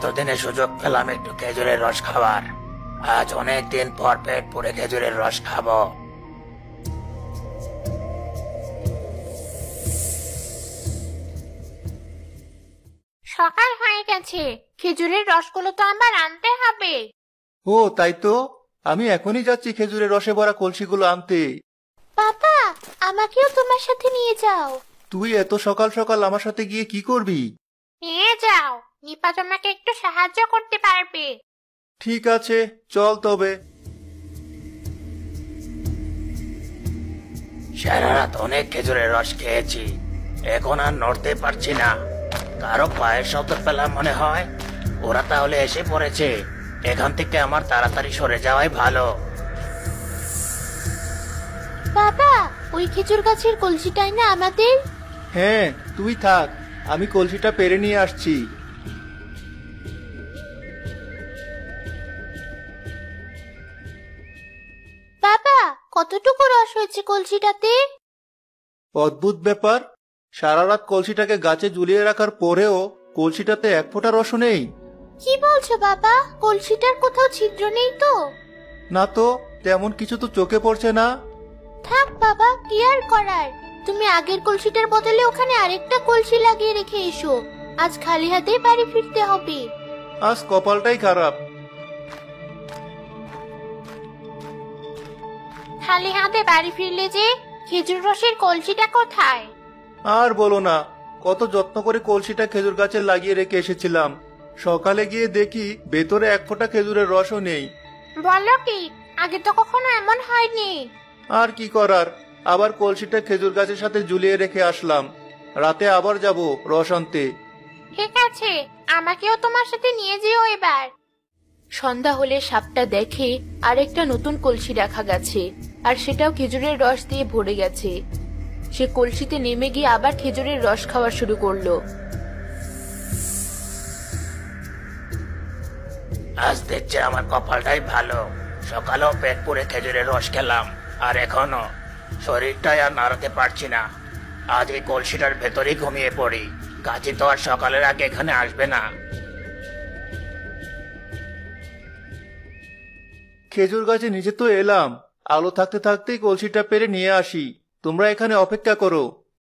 এতদিনে সুযোগ পেলাম একটু খেজুরের রস খাবার। আজ অনেক দিন পর পেট পুরে খেজুরের রস খাবো। সকাল হয়ে গেছে, খেজুরের রসগুলো তো আমার আনতে হবে। ও তাই তো, আমি এখনই যাচ্ছি খেজুরের রসে ভরা কলসিগুলো আনতে। বাবা, আমাকেও তোমার সাথে নিয়ে যাও। তুই এত সকাল সকাল আমার সাথে গিয়ে কি করবি? নিয়ে যাও, নিপা তোমাকে একটু সাহায্য করতে পারবে। ঠিক আছে, চল তবে। সারা রাত অনেক খেজুরের রস খেয়েছি, এখন আর নড়তে পারছি না। কারো পায়ের শব্দ পেলাম মনে হয়। ওরা তাহলে এসে পড়েছে। এখান থেকে আমার তাড়াতাড়ি সরে যাওয়াই ভালো। বাবা, ওই খেজুর গাছের কলসিটাই না আমাদের? হ্যাঁ, তুই থাক, আমি কলসিটা পেরে নিয়ে আসছি। বাবা, কতটুকু রস হয়েছে কলসিটাতে? অদ্ভুত ব্যাপার, সারা রাত কলসিটাকে গাছে ঝুলিয়ে রাখার পরেও কলসিটাতে এক ফোঁটা রসও নেই। কি বলছো বাবা? কলসিটার কোথাও ছিদ্র নেই তো? না তো, তেমন কিছু তো চোখে পড়ছে না। থাক বাবা, কি আর করার। তুমি আগের কলসিটার বদলে ওখানে আরেকটা কলসি লাগিয়ে রেখে এসো। আজ খালি হাতে বাড়ি ফিরতে হবে। আজ কপালটাই খারাপ। খালি হাতে বাড়ি ফিরলে যে, খেজুর রসের কলসিটা কোথায়? আর বলো না, কত যত্ন করে কলসিটা খেজুর গাছে লাগিয়ে রেখে এসেছিলাম। সকালে গিয়ে দেখি ভেতরে এক ফোঁটা খেজুরের রসও নেই। বলো কি, আগে তো কখনো এমন হয়নি। আর কি করার, আবার কলসিটা খেজুর গাছের সাথে ঝুলিয়ে রেখে আসলাম। রাতে আবার যাব রস আনতে। ঠিক আছে, আমাকেও তোমার সাথে নিয়ে যেও এবার। সন্ধ্যা হলে সাপটা দেখে আরেকটা নতুন কলসি রাখা গেছে, আর সেটাও খেজুরের রস দিয়ে ভরে গেছে। সে কলসিতে নেমে গিয়ে আবার খেজুরের রস খাওয়া শুরু করলো। আজ দেখছি আমার কপালটাই ভালো। সকালেও পেট পুরে খেজুরের রস খেলাম, আর এখনো শরীরটাই আর নাড়াতে পারছি না। আজ এই কলসিটার ভেতরেই ঘুমিয়ে পড়ি। গাছি তো আর সকালের আগে এখানে আসবে না। খেজুর গাছে নিচে তো এলাম, আলো থাকতে থাকতেই কলসিটা পেরে নিয়ে আসি। তোমরা এখানে অপেক্ষা করো,